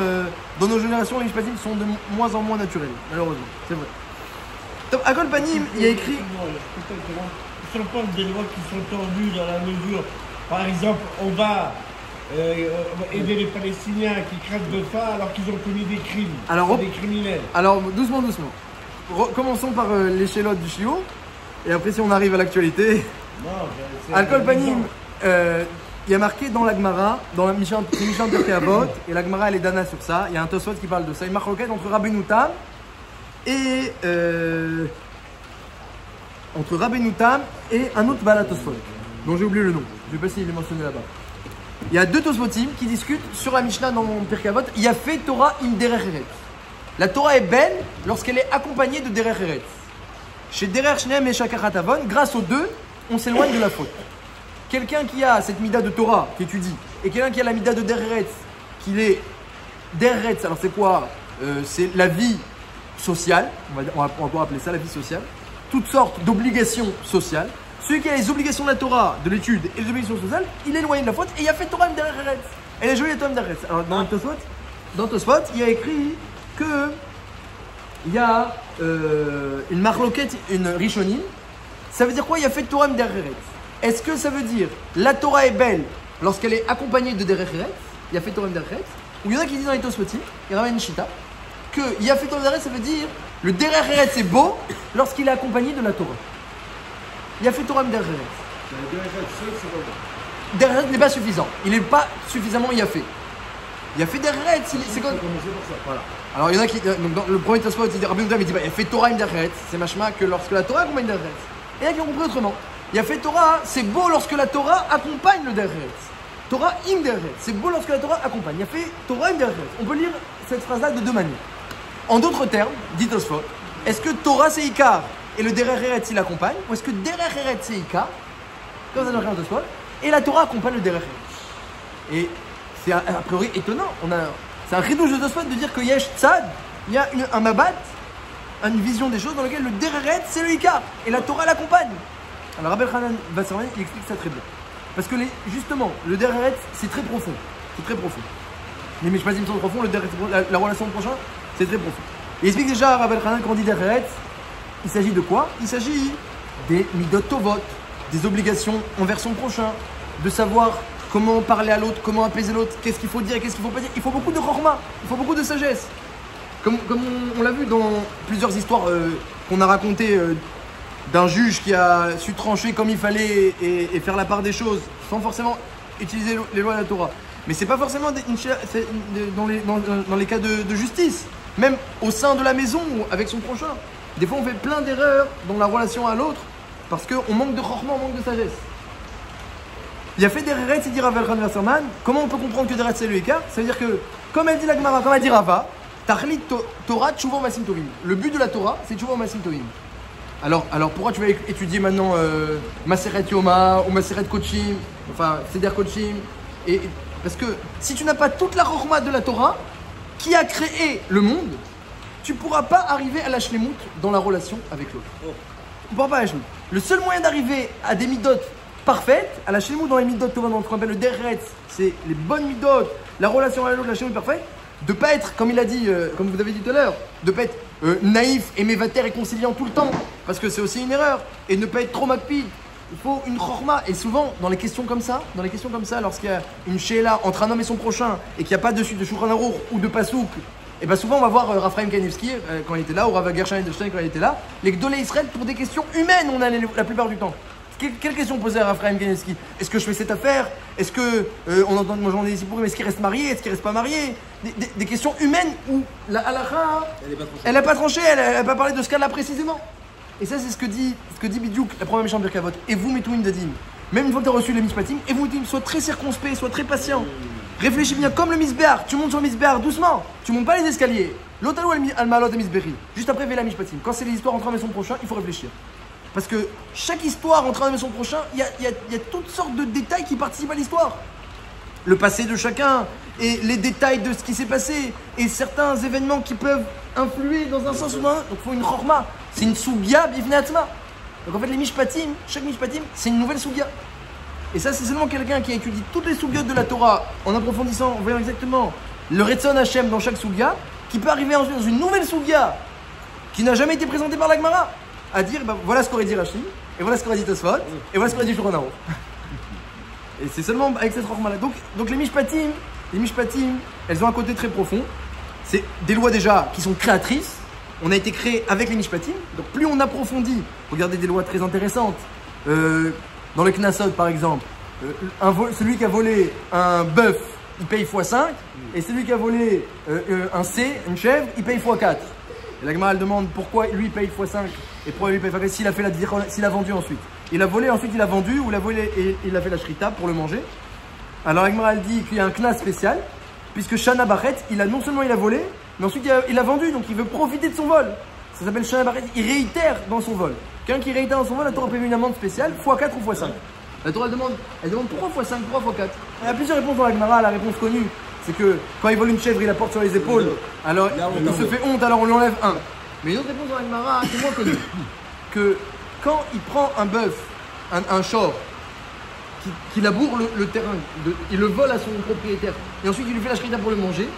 dans nos générations, les Mishpatim sont de moins en moins naturels. Malheureusement, c'est vrai. Donc, à Kol Panim, il y a écrit. Si on parle des lois qui sont tordues dans la mesure, par exemple, on va aider les Palestiniens qui crèvent de faim alors qu'ils ont commis des crimes, des criminels. Alors, doucement. Commençons par l'échélote du Chiot, et après, si on arrive à l'actualité. À Kol Panim, il y a marqué dans la Gemara, dans la Mishnah de Pirkei Avot, et la Gemara elle est dana sur ça. Il y a un Tosfot qui parle de ça. Une marloquette entre Rabbeinu Tam et un autre Bala Tosfot, dont j'ai oublié le nom. Je ne sais pas s'il est mentionné là-bas. Il y a deux Tosfotim qui discutent sur la Mishnah dans Pirkei Avot. Il y a fait Torah im derech eretz. La Torah est belle lorsqu'elle est accompagnée de derech eretz. Chez derech shneim et shakachat avon, grâce aux deux, on s'éloigne de la faute. Quelqu'un qui a cette mida de Torah qui étudie et quelqu'un qui a la mida de Deretz, qu'il est Deretz, alors c'est quoi? C'est la vie sociale, on va pouvoir appeler ça la vie sociale, toutes sortes d'obligations sociales. Celui qui a les obligations de la Torah, de l'étude et les obligations sociales, il est éloigné de la faute et il a fait Torah Deretz. Elle est jolie Torah Deretz. Alors dans Tosfot, il y a écrit que il y a une marloquette, une rishonim. Ça veut dire quoi? Il y a fait Torah Deretz. Est-ce que ça veut dire la Torah est belle lorsqu'elle est accompagnée de derech eretz, il y a fait Torah derech eretz, ou il y en a qui disent dans les Tosfotim, il y a une Shita, que il y a fait Torah derech eretz, ça veut dire le derech eretz est beau lorsqu'il est accompagné de la Torah. Il a fait Torah Dereret. Dereret n'est pas suffisant. Il n'est pas suffisamment fait. Il a fait Dereret. C'est quoi? Voilà. Alors il y en a qui. Donc, dans le premier Tosfot, il dit Rabbi Yehuda, il dit il a fait Torah Dereret. C'est machma que lorsque la Torah accompagne Dereret. Et il y en a qui ont compris autrement. Il a fait Torah, c'est beau lorsque la Torah accompagne le Dereret. Torah im Dereret. C'est beau lorsque la Torah accompagne. Il a fait Torah im Dereret. On peut lire cette phrase-là de deux manières. En d'autres termes, dit Tosfot, est-ce que Torah c'est Ikar et le Dereret il accompagne, ou est-ce que Dereret c'est Ikar, comme ça dans le Tosfot, et la Torah accompagne le Dereret? Et c'est a priori étonnant. C'est un ridouche de Tosfot de dire que Yesh Tzad, il y a un Mabat, une vision des choses dans laquelle le Dereret c'est le Ikar et la Torah l'accompagne. Alors Rabbi Hanan Vasserman il explique ça très bien. Parce que justement, le Dereret c'est très profond. C'est très profond. Les Mishpatim sont profonds, la relation de prochain, c'est très profond. Il explique déjà à Rabbi Hanan quand on dit Dereret, il s'agit de quoi? Il s'agit des Midot Tovot, des obligations envers son prochain, de savoir comment parler à l'autre, comment apaiser l'autre, qu'est-ce qu'il faut dire et qu'est-ce qu'il ne faut pas dire. Il faut beaucoup de chorma, il faut beaucoup de sagesse. Comme on l'a vu dans plusieurs histoires qu'on a racontées d'un juge qui a su trancher comme il fallait et faire la part des choses sans forcément utiliser les lois de la Torah. Mais c'est pas forcément dans les cas de justice, même au sein de la maison ou avec son prochain. Des fois on fait plein d'erreurs dans la relation à l'autre parce qu'on manque de chorma, on manque de sagesse. Il a fait des Dereret, c'est dire Rabbi Hanan Vasserman. Comment on peut comprendre que Dereret c'est le Ikar? Ça veut dire que, comme elle dit la Gemara, comme elle dit Rava, Tachlit Torah Tshuva Masim Tovim. Le but de la Torah, c'est Tshuva Masim Tovim. Alors pourquoi tu vas étudier maintenant Maseret Yoma ou Maseret Kochim, enfin Seder Kochim, parce que si tu n'as pas toute la chorma de la Torah qui a créé le monde, tu ne pourras pas arriver à la shlemut dans la relation avec l'autre. Tu ne pourras pas à la shlemut. Le seul moyen d'arriver à des midot parfaites, à la shlemut dans les midot, dans ce qu'on appelle le Dereret, c'est les bonnes midot, la relation avec l'autre, la shlemut parfaite, de ne pas être, comme il a dit, comme vous avez dit tout à l'heure, de ne pas être naïf et mévater et conciliant tout le temps, parce que c'est aussi une erreur, et ne pas être trop makpid. Il faut une chorma, et souvent dans les questions comme ça, lorsqu'il y a une sheila entre un homme et son prochain, et qu'il n'y a pas de Shulchan Aruch ou de Pasouk, et bien souvent on va voir Raphaël Kanevski quand il était là, ou Rav Gershon Edelstein quand il était là, les Gdolei Israël pour des questions humaines, on a la plupart du temps. Quelle question poser à Raphaël Kanevski? Est-ce que je fais cette affaire? Est-ce que on entend moi j'en ai ici pour mais est-ce qu'il reste marié? Est-ce qu'il reste pas marié? Des questions humaines où la halakha elle n'a pas tranché, elle n'a pas parlé de ce cas-là précisément. Et ça c'est ce que dit Bidiouk, la première méchante Birkavot. Et vous Metouim Dadim, même une fois que tu as reçu les Mishpatim, et vous Metouim, sois très circonspect, sois très patient. Réfléchis bien comme le Misbéar, tu montes sur le Misbéar doucement, tu montes pas les escaliers. L'autre al-Malot et Misbéri, juste après Vela Mishpatim. Quand c'est les histoires entre un et son prochain, il faut réfléchir. Parce que chaque histoire entre un et son prochain, il y a toutes sortes de détails qui participent à l'histoire. Le passé de chacun, et les détails de ce qui s'est passé, et certains événements qui peuvent influer dans un sens ou dans un autre. Donc il faut une chorma, c'est une sougya bivneatma. Donc en fait les mishpatim, chaque mishpatim, c'est une nouvelle sougya. Et ça c'est seulement quelqu'un qui a étudié toutes les sougyotes de la Torah, en approfondissant, en voyant exactement le Retzon Hashem dans chaque sougya, qui peut arriver ensuite dans une nouvelle sougya, qui n'a jamais été présentée par la Gemara, à dire, bah, voilà ce qu'aurait dit Rashi, et voilà ce qu'aurait dit Tosfot, et voilà ce qu'aurait dit Shulchan Aruch. Et c'est seulement avec cette chorma-là. Donc les mishpatim, elles ont un côté très profond. C'est des lois déjà qui sont créatrices. On a été créé avec les mishpatim. Donc plus on approfondit, regardez des lois très intéressantes. Dans le Knassot par exemple, celui qui a volé un bœuf, il paye x5. Et celui qui a volé une chèvre, il paye x4. Et la Gemara elle demande pourquoi lui paye x5 et pourquoi lui paye x4 s'il a fait s'il a vendu ensuite. Il a volé, ensuite il a vendu, ou il a volé et il a fait la shrita pour le manger. Alors la Gemara elle dit qu'il y a un knas spécial, puisque Shana Bachet, non seulement il a volé, mais ensuite il a vendu, donc il veut profiter de son vol. Ça s'appelle Shana Bachet, il réitère dans son vol. Quelqu'un qui réitère dans son vol, la Torah prévu une amende spéciale, x4 ou x5. La Torah elle demande 3 x 5, 3 x 4. Il y a plusieurs réponses dans la Gemara, la réponse connue, c'est que quand il vole une chèvre, il la porte sur les épaules, alors il se fait honte, alors on lui enlève un. Mais une autre réponse dans la Gemara, c'est moins connue, que quand il prend un bœuf, un shor, qui laboure le terrain, il le vole à son propriétaire, et ensuite il lui fait la shrita pour le manger,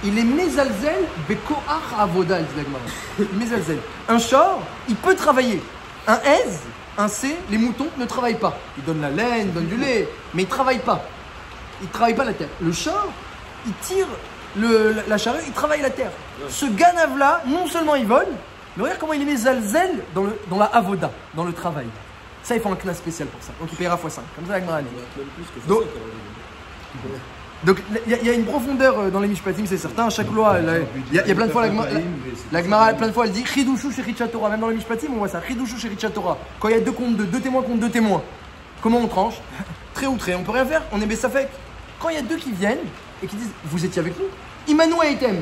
il est mezalzel bekoach avoda, dit la Gemara. Mezalzel. Un shor, il peut travailler. Un ez, un c, les moutons ne travaillent pas. Ils donnent la laine, ils donnent du lait, mais ils ne travaillent pas. Ils ne travaillent pas la terre. Le shor, il tire la charrue, il travaille la terre. Ce ganave-là, non seulement il vole, mais regarde comment il est mezalzel dans la avoda, dans le travail. Ça, il faut un knas spécial pour ça. Donc il paiera x5. Comme ça, la Gemara dit. Même plus que Donc- ça, quand même. Donc il y a une profondeur dans les Mishpatim, c'est certain. Chaque loi, il y a plein de fois la Gemara, plein de fois, elle dit Chidushu Sheritcha Torah. Même dans les Mishpatim, on voit ça. Chidushu Sheritcha Torah. Quand il y a 2 contre 2, 2 témoins contre 2 témoins, comment on tranche? Trait ou trait, on peut rien faire. On est Bessafek. Quand il y a 2 qui viennent et qui disent vous étiez avec nous, Imanu et Etem,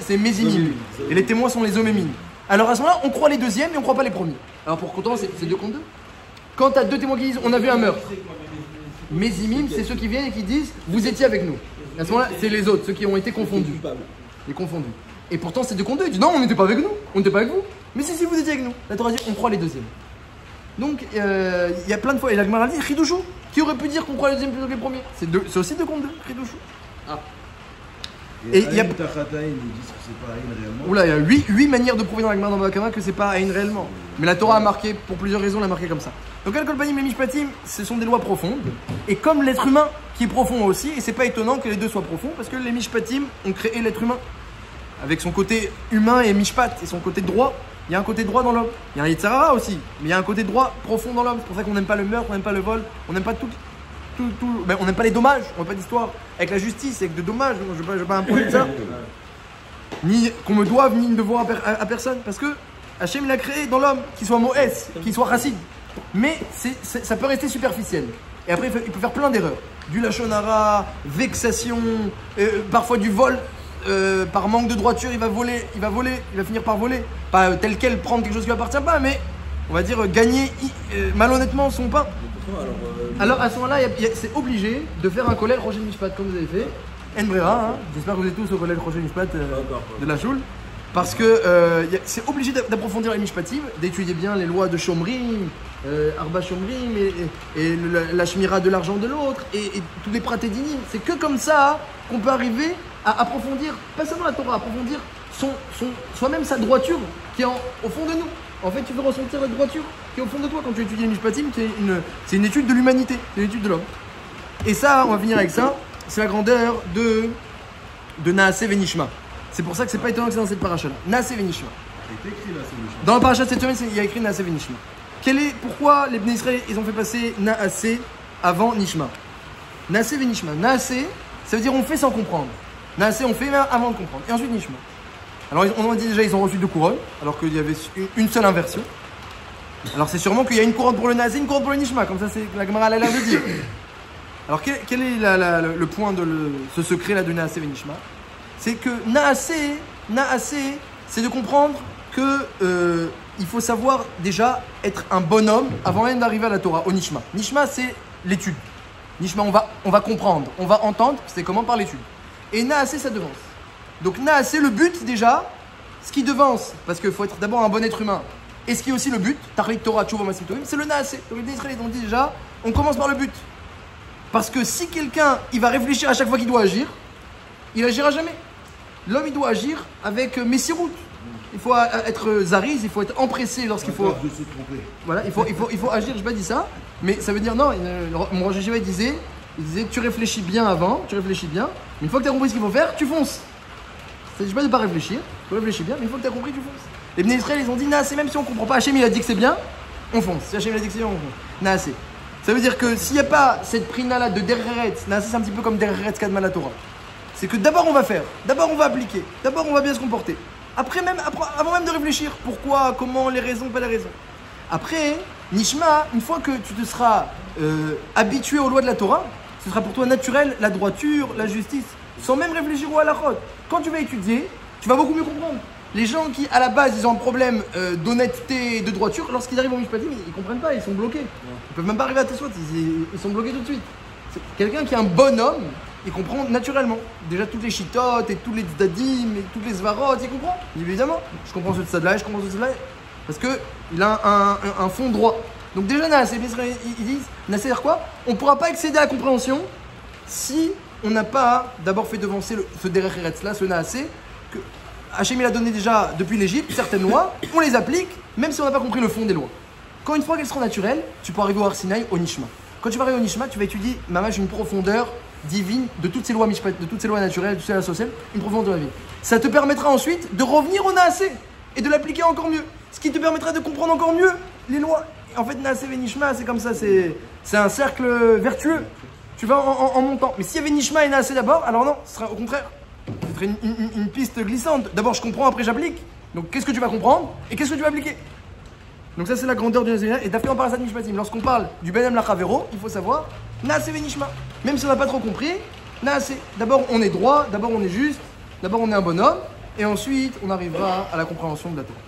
c'est Mézimim. Et les témoins sont les Omémim. Alors à ce moment-là, on croit les deuxièmes et on croit pas les premiers. Alors pour autant, c'est 2 contre 2. Quand tu as 2 témoins qui disent on a vu un meurtre, Mézimim, c'est ceux qui viennent et qui disent vous étiez avec nous. À ce moment-là, c'est les autres, ceux qui ont été confondus. Les confondus. Et pourtant, c'est 2 contre 2. Ils disent non, on n'était pas avec nous. On n'était pas avec vous. Mais si, vous étiez avec nous. La Torah dit on croit les deuxièmes. Donc, il y a plein de fois. Et la Gemara dit Chidushu. Qui aurait pu dire qu'on croit les deuxièmes plutôt que les premiers? C'est aussi 2 contre 2. Chidushu. Et il y a- Aïn Tachat Aïn, ils disent que c'est pas Aïn réellement. Oula, il y a 8 manières de prouver dans la Gemara dans Bava que c'est pas Aïn réellement. Mais la Torah a marqué, pour plusieurs raisons, l'a marqué comme ça. Donc, Al Kolpanim et Mishpatim, ce sont des lois profondes. Et comme l'être humain qui est profond aussi, et c'est pas étonnant que les deux soient profonds, parce que les Mishpatim ont créé l'être humain. Avec son côté humain et Mishpat, et son côté droit. Il y a un côté droit dans l'homme. Il y a un Yitzhara aussi, mais il y a un côté droit profond dans l'homme. C'est pour ça qu'on n'aime pas le meurtre, on n'aime pas le vol, on n'aime pas tout. Ben, on n'aime pas les dommages, on n'aime pas d'histoire avec la justice, avec de dommages. Je ne vais pas imposer ça. Ni qu'on me doive, ni une devoir à personne. Parce que Hachem l'a créé dans l'homme, qu'il soit Moès, qu'il soit Chassid. Mais ça peut rester superficiel. Et après, il peut faire plein d'erreurs. Du lachon hara, vexation, parfois du vol. Par manque de droiture, il va finir par voler. Pas tel quel prendre quelque chose qui ne lui appartient pas, mais on va dire gagner malhonnêtement son pain. Alors à ce moment-là, c'est obligé de faire un collège Roger Mishpat comme vous avez fait. Enbrera, hein. J'espère que vous êtes tous au collège Roger Mishpat de la Choule. Parce que c'est obligé d'approfondir les Mishpatim, d'étudier bien les lois de Shomrim, Arba Shomrim, et la Shmira de l'argent de l'autre, et tous les pratédinim. C'est que comme ça qu'on peut arriver à approfondir, pas seulement la Torah, approfondir soi-même sa droiture qui est au fond de nous. En fait, tu veux ressentir la droiture qui est au fond de toi quand tu étudies les Mishpatim, c'est une étude de l'humanité, c'est une étude de l'homme. Et ça, on va finir avec ça, c'est la grandeur de Naaseh Venishma. C'est pour ça que c'est pas étonnant que c'est dans cette paracha-là. Naaseh Venishma. C'est écrit là, c'est méchant. Dans la paracha de cette semaine, il y a écrit Naaseh Venishma. Pourquoi les Bnei Israël, ils ont fait passer Naaseh avant Nishma? Naaseh Venishma. Naaseh, ça veut dire on fait sans comprendre. Naaseh, on fait avant de comprendre. Et ensuite Nishma. Alors on a dit déjà ils ont reçu 2 couronnes, alors qu'il y avait une seule inversion. Alors c'est sûrement qu'il y a une couronne pour le Naaseh, une couronne pour le Nishma, comme ça c'est la Gemara a l'air de dire. Alors quel est le point de ce secret là de Naaseh Venishma? C'est que Naaseh, c'est de comprendre que il faut savoir déjà être un bonhomme avant même d'arriver à la Torah, au Nishma. Nishma c'est l'étude. Nishma on va comprendre, on va entendre, c'est comment par l'étude. Et Naaseh ça devance. Donc Naaseh, le but déjà, ce qui devance, parce qu'il faut être d'abord un bon être humain, et ce qui est aussi le but, Tarlik Torah, Tshuva Masitoim, c'est le Naaseh. Donc les Israéliens ont dit déjà, on commence par le but. Parce que si quelqu'un, il va réfléchir à chaque fois qu'il doit agir, il agira jamais. L'homme, il doit agir avec Messirut. Il faut être zariz, il faut être empressé lorsqu'il faut... De se tromper. Voilà, il faut agir, je n'ai pas dit ça, mais ça veut dire non, mon Roger Jiva disait tu réfléchis bien avant, tu réfléchis bien, mais une fois que tu as compris ce qu'il faut faire, tu fonces. Ça ne dit pas de ne pas réfléchir, tu réfléchis bien, mais une fois que tu as compris, tu fonces. Les Bnei Israël, ils ont dit Naaseh, même si on ne comprend pas, Hachem il a dit que c'est bien, on fonce. Si Hachem il a dit que c'est bien, on fonce. Naaseh. Ça veut dire que s'il n'y a pas cette prina-là de Dereret, Naaseh c'est un petit peu comme Dereret Kadma la Torah. C'est que d'abord on va faire, d'abord on va appliquer, d'abord on va bien se comporter. Après même, avant même de réfléchir, pourquoi, comment, les raisons, pas les raisons. Après, Nishma, une fois que tu te seras habitué aux lois de la Torah, ce sera pour toi naturel la droiture, la justice, sans même réfléchir au halachot. Quand tu vas étudier, tu vas beaucoup mieux comprendre. Les gens qui, à la base, ils ont un problème d'honnêteté et de droiture, lorsqu'ils arrivent au Mishpatim, ils comprennent pas, ils sont bloqués. Ils peuvent même pas arriver à Teshuot, ils sont bloqués tout de suite. C'est quelqu'un qui est un bonhomme, il comprend naturellement. Déjà toutes les chitotes et tous les dadim et toutes les svarot, il comprend. Évidemment, je comprends ce stade-là, je comprends ce stade-là. Parce qu'il a un fond droit. Donc déjà, Naaseh, ils disent, Naaseh, c'est quoi? On ne pourra pas accéder à la compréhension si on n'a pas d'abord fait devancer ce Derech Eretz là, ce Naaseh, que Hachem il a donné déjà depuis l'Égypte certaines lois, on les applique, même si on n'a pas compris le fond des lois. Quand une fois qu'elles seront naturelles, tu peux arriver au Har Sinaï, au Nishma. Quand tu vas arriver au Nishma, tu vas étudier Mamash une profondeur divine de toutes ces lois mishpat, de toutes ces lois naturelles, de toutes ces lois sociales, une profondeur divine. Ça te permettra ensuite de revenir au Naaseh et de l'appliquer encore mieux. Ce qui te permettra de comprendre encore mieux les lois En fait, Naaseh Venishma, c'est comme ça, c'est un cercle vertueux. Tu vas en montant. Mais s'il y avait Nishma et Naaseh d'abord, alors non, ce serait au contraire. Ce serait une piste glissante. D'abord, je comprends, après j'applique. Donc, qu'est-ce que tu vas comprendre et qu'est-ce que tu vas appliquer? Donc, ça, c'est la grandeur du Naaseh. Et d'après, on parle ça de Mishpatim. Lorsqu'on parle du Benem Lachavero, il faut savoir Naaseh Venishma. Même si on n'a pas trop compris, Naaseh. D'abord, on est droit, d'abord, on est juste, d'abord, on est un bonhomme. Et ensuite, on arrivera à la compréhension de la Torah.